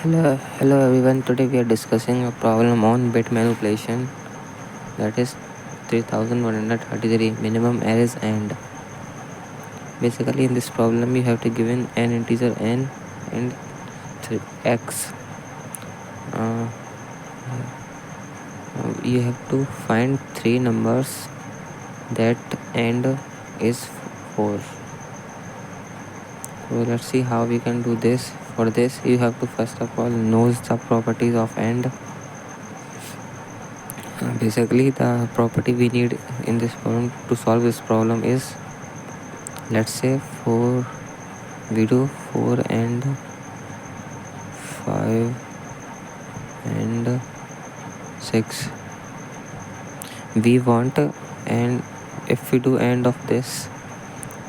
Hello everyone. Today we are discussing a problem on bit manipulation, that is 3133 minimum arrays. And basically in this problem you have to given an integer n and x. uh, you have to find three numbers that end is 4. So let's see how we can do this. For this you have to first of all know the properties of end. Basically the property we need in this problem to solve this problem is, let's say 4, we do 4 and 5 and 6 we want, and if we do end of this,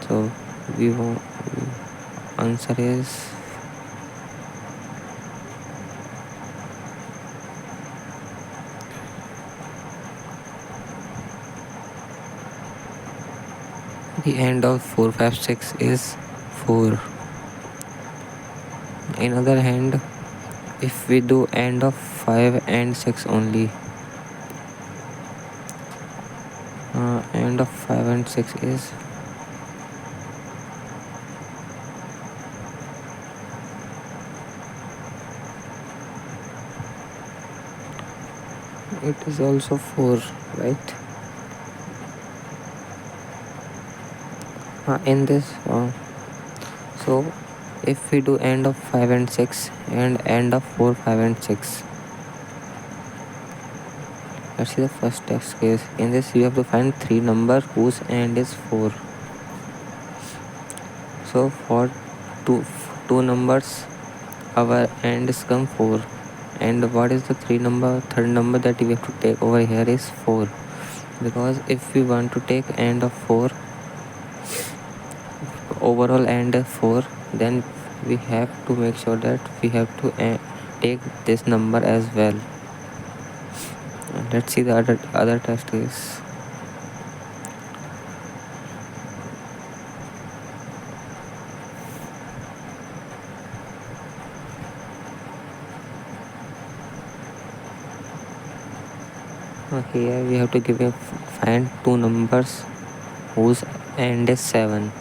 so we want answer is the end of 4 5 6 is 4. In other hand, if we do end of 5 and 6 only, end of 5 and 6 is it is also 4, right? In this so if we do end of 5 and 6 and end of 4 5 and 6, let's see the first test case. In this you have to find three numbers whose end is 4. So for two numbers our ends come 4, and what is the third number that we have to take over here is 4, because if we want to take end of 4, overall end of 4, then we have to make sure that we have to take this number as well. Let's see the other test case. Here we have to find two numbers whose end is 7.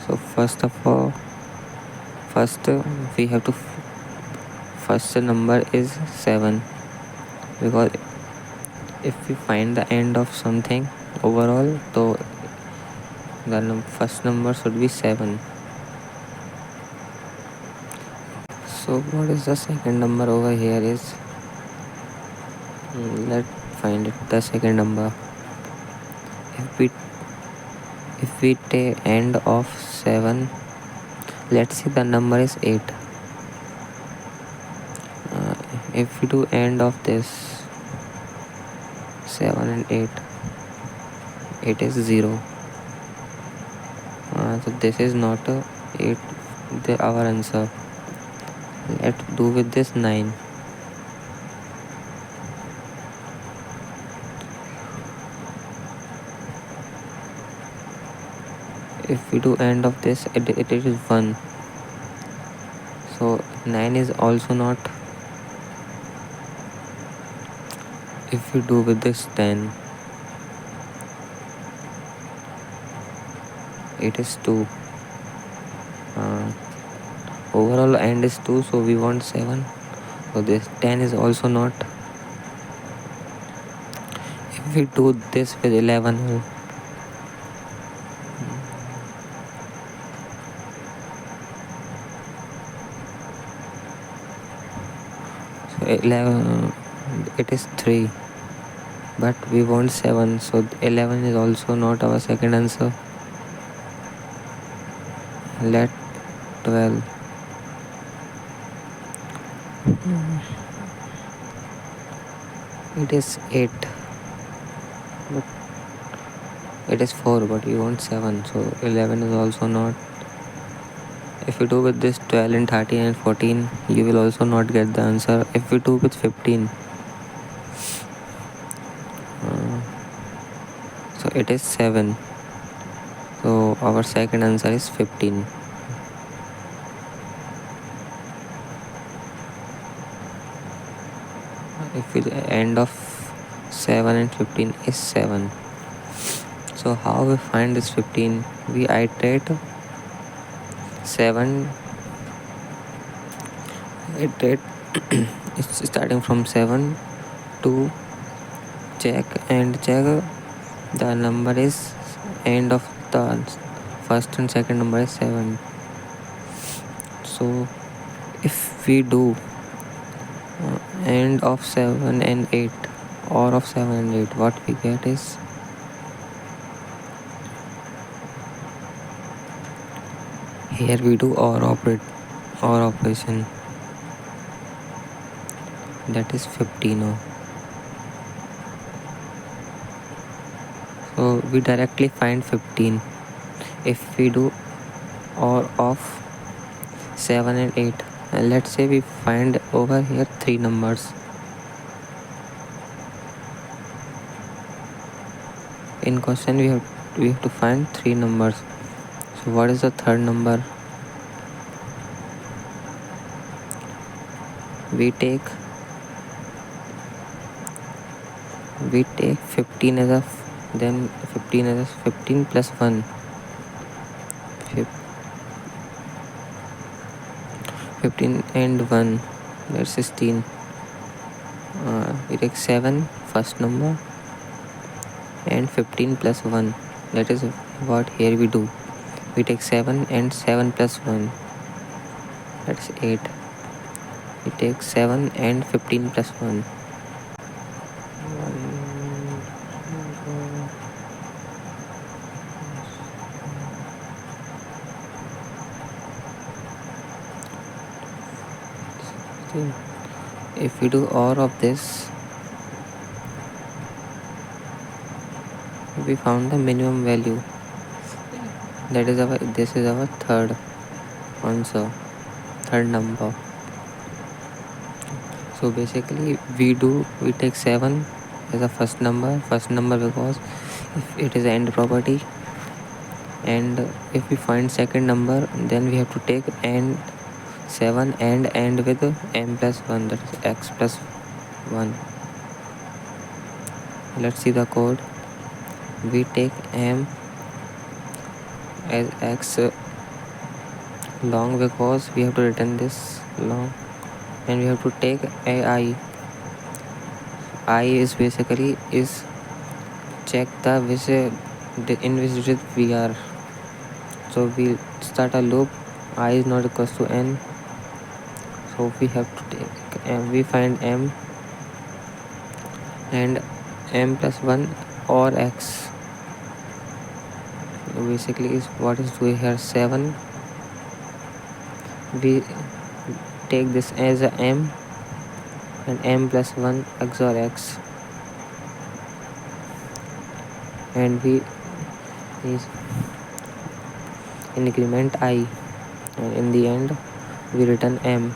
So first we have to first number is 7, because if we find the end of something overall, so the first number should be 7. So what is the second number over here is, let's find it. The second number, if we take end of 7, let's see the number is 8. If we do end of this 7 and 8, it is 0. So this is not 8 our answer. Let's do with this 9. If we do end of this, it is 1. So 9 is also not. If we do with this 10, it is 2. Overall end is 2, so we want 7. So this 10 is also not. If we do this with 11, so 11, it is 3, but we want 7, so 11 is also not our second answer. Let 12. It is 8, but it is 4, but we want 7, so 11 is also not. If we do with this 12 and 13 and 14, you will also not get the answer. If we do with 15, so it is 7, so our second answer is 15. if we end of 7 and 15 is 7. So how we find this 15? We iterate 7, iterate it's starting from 7 to check the number is end of the first and second number is 7. So if we do end of 7 and 8 or of 7 and 8, what we get is here we do OR operation, that is 15. So we directly find 15 if we do OR of 7 and 8. And let's say we find over here 3 numbers. In question we have to find 3 numbers. So what is the third number? We take 15 as a then 15 as a 15 plus 1, 15 and 1, that's 16. We take 7 first number and 15 plus 1, that is what here we do. We take 7 and 7 plus 1, that's 8. We take 7 and 15 plus 1. If we do all of this, we found the minimum value. This is our third answer, third number. So basically we take 7 as a first number because if it is AND property, and if we find second number then we have to take AND 7 and AND with m plus 1, that is x plus 1. Let's see the code. We take m as x long because we have to return this long, and we have to take ai. I is basically is check the in which digit we are. So we start a loop, I is not equals to n, so we have to take m. We find m and m plus 1 or x. Basically is what is doing here 7. We take this as a m and m plus 1 XOR x, and we is increment I, and in the end we return m.